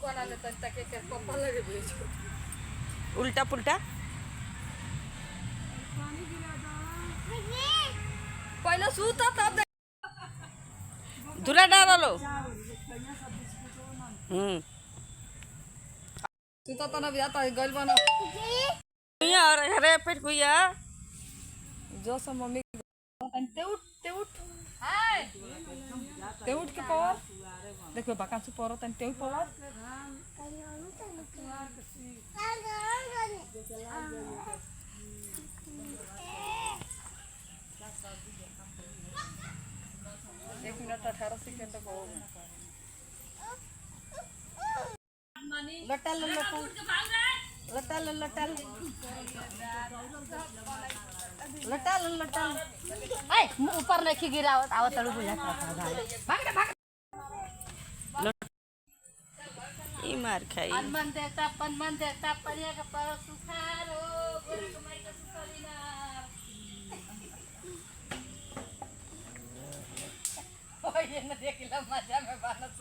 बना लेता ताकि के पप्पा लगे भेजो उल्टा पुल्टा पहले सूता तब धुला डालो सूता तो ना बियाता गइल बना कुइया और हरे पेट कुइया जो सब मम्मी ते उठ हाय ते उठ के पावर देखो बाका से पावर तन ते पावर एक मिनट 18 सेकंड तक हो लटल लटल लटल लटल लटल लटल ऐ ऊपर लेके गिरावत आवत तळू बुझा भाग रे भाग ई मार खाई मन देता परिया का पर सुखारो गोरे कमाई का सुखारीना ओए ये न देखिला मजा में बानस